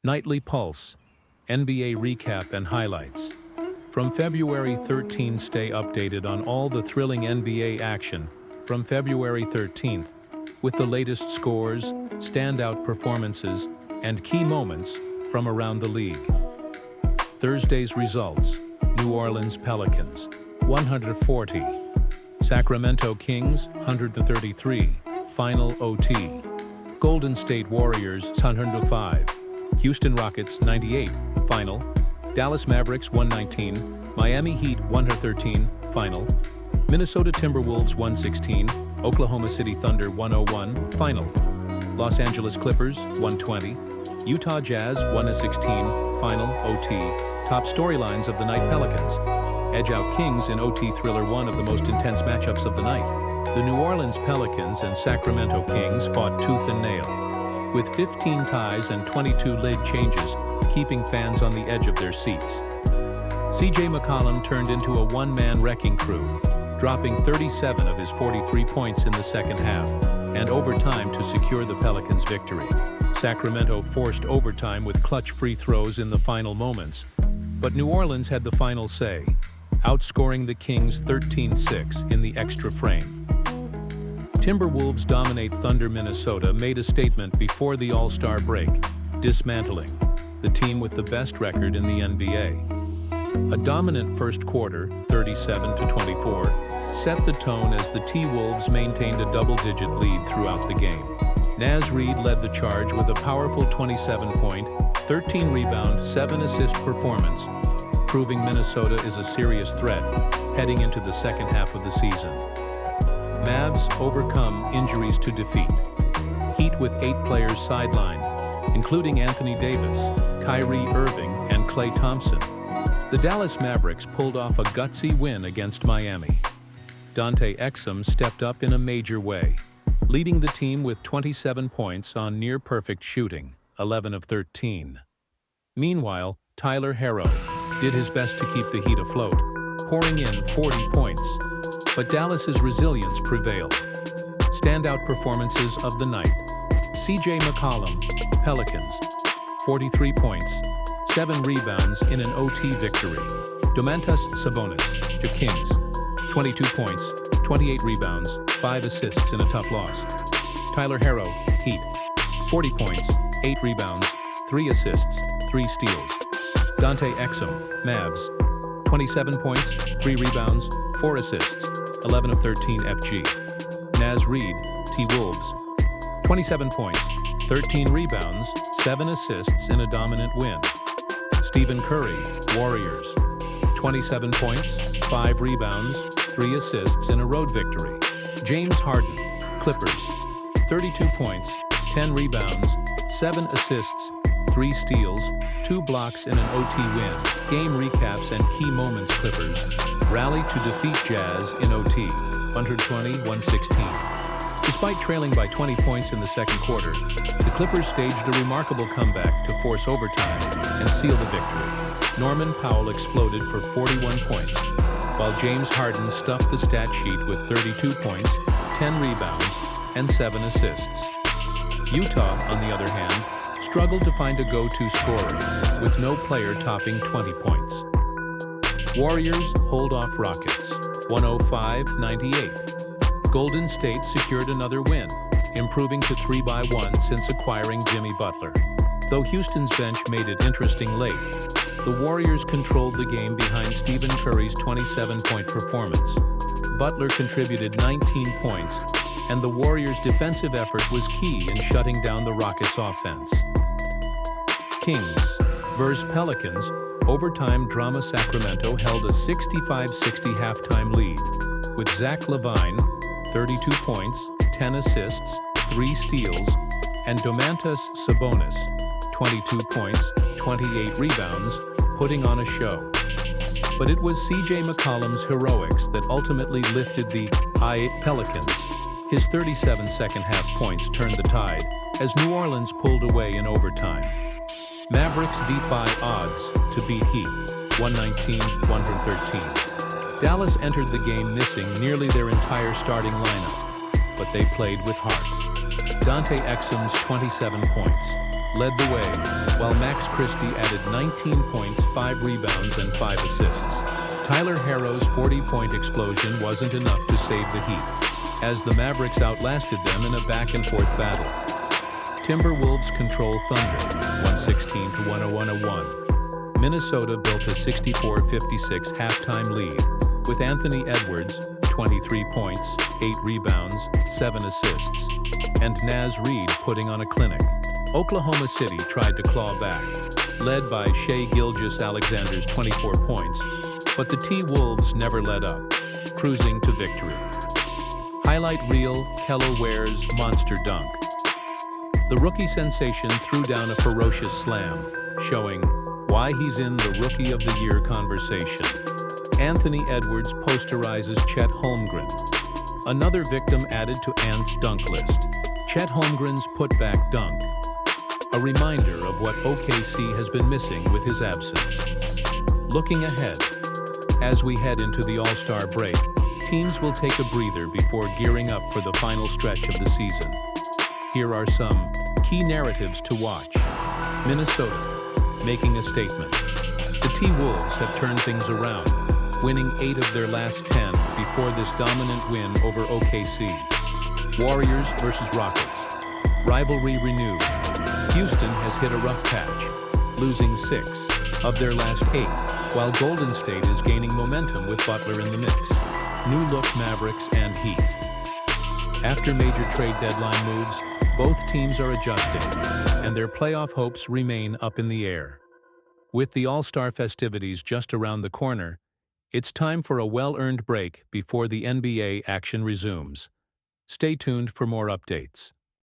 Nightly Pulse, NBA recap and highlights. From February 13, stay updated on all the thrilling NBA action from February 13th, with the latest scores, standout performances, and key moments from around the league. Thursday's results: New Orleans Pelicans, 140. Sacramento Kings, 133. Final OT. Golden State Warriors, 105. Houston Rockets, 98. Final. Dallas Mavericks, 119. Miami Heat, 113. Final. Minnesota Timberwolves, 116. Oklahoma City Thunder, 101. Final. Los Angeles Clippers, 120. Utah Jazz, 116. Final. OT. Top storylines of the night: Pelicans edge out Kings in OT thriller, one of the most intense matchups of the night. The New Orleans Pelicans and Sacramento Kings fought tooth and nail, with 15 ties and 22 lid changes, keeping fans on the edge of their seats. CJ McCollum turned into a one-man wrecking crew, dropping 37 of his 43 points in the second half and overtime to secure the Pelicans' victory. Sacramento forced overtime with clutch free throws in the final moments, but New Orleans had the final say, outscoring the Kings 13-6 in the extra frame. Timberwolves dominate Thunder. Minnesota made a statement before the All-Star break, dismantling the team with the best record in the NBA. A dominant first quarter, 37-24, set the tone as the T-Wolves maintained a double-digit lead throughout the game. Naz Reid led the charge with a powerful 27-point, 13-rebound, 7-assist performance, proving Minnesota is a serious threat heading into the second half of the season. Mavs overcome injuries to defeat. Heat with 8 players sidelined, including Anthony Davis, Kyrie Irving, and Klay Thompson. The Dallas Mavericks pulled off a gutsy win against Miami. Dante Exum stepped up in a major way, leading the team with 27 points on near-perfect shooting, 11 of 13. Meanwhile, Tyler Herro did his best to keep the Heat afloat, pouring in 40 points. But Dallas's resilience prevailed. Standout performances of the night: CJ McCollum, Pelicans, 43 points, 7 rebounds in an OT victory. Domantas Sabonis, Kings, 22 points, 28 rebounds, 5 assists in a tough loss. Tyler Herro, Heat, 40 points, 8 rebounds, 3 assists, 3 steals. Dante Exum, Mavs, 27 points, 3 rebounds, 4 assists, 11 of 13 FG. Naz Reid, T-Wolves, 27 points, 13 rebounds, 7 assists in a dominant win. Stephen Curry, Warriors, 27 points, 5 rebounds, 3 assists in a road victory. James Harden, Clippers, 32 points, 10 rebounds, 7 assists, 3 steals, 2 blocks in an OT win. Game recaps and key moments: Clippers rally to defeat Jazz in OT, 120-116. Despite trailing by 20 points in the second quarter, the Clippers staged a remarkable comeback to force overtime and seal the victory. Norman Powell exploded for 41 points, while James Harden stuffed the stat sheet with 32 points, 10 rebounds, and 7 assists. Utah, on the other hand, struggled to find a go-to scorer, with no player topping 20 points. Warriors hold off Rockets, 105-98. Golden State secured another win, improving to 3-1 since acquiring Jimmy Butler. Though Houston's bench made it interesting late, the Warriors controlled the game behind Stephen Curry's 27-point performance. Butler contributed 19 points, and the Warriors' defensive effort was key in shutting down the Rockets' offense. Kings vs. Pelicans, overtime drama. Sacramento held a 65-60 halftime lead, with Zach LaVine, 32 points, 10 assists, 3 steals, and Domantas Sabonis, 22 points, 28 rebounds, putting on a show. But it was CJ McCollum's heroics that ultimately lifted the Pelicans. His 37 second-half points turned the tide as New Orleans pulled away in overtime. Mavericks defy odds to beat Heat, 119-113. Dallas entered the game missing nearly their entire starting lineup, but they played with heart. Dante Exum's 27 points, led the way, while Max Christie added 19 points, 5 rebounds, and 5 assists. Tyler Herro's 40-point explosion wasn't enough to save the Heat, as the Mavericks outlasted them in a back-and-forth battle. Timberwolves control Thunder, 116-101. Minnesota built a 64-56 halftime lead, with Anthony Edwards, 23 points, 8 rebounds, 7 assists, and Naz Reid putting on a clinic. Oklahoma City tried to claw back, led by Shai Gilgeous-Alexander's 24 points, but the T-Wolves never let up, cruising to victory. Highlight reel: Kello Ware's monster dunk. The rookie sensation threw down a ferocious slam, showing why he's in the Rookie of the Year conversation. Anthony Edwards posterizes Chet Holmgren, another victim added to Ant's dunk list. Chet Holmgren's putback dunk, a reminder of what OKC has been missing with his absence. Looking ahead, as we head into the All-Star break, teams will take a breather before gearing up for the final stretch of the season. Here are some key narratives to watch. Minnesota, making a statement. The T-Wolves have turned things around, winning 8 of their last 10 before this dominant win over OKC. Warriors versus Rockets. Rivalry renewed. Houston has hit a rough patch, losing 6 of their last 8, while Golden State is gaining momentum with Butler in the mix. New look Mavericks and Heat. After major trade deadline moves, both teams are adjusting, and their playoff hopes remain up in the air. With the All-Star festivities just around the corner, it's time for a well-earned break before the NBA action resumes. Stay tuned for more updates.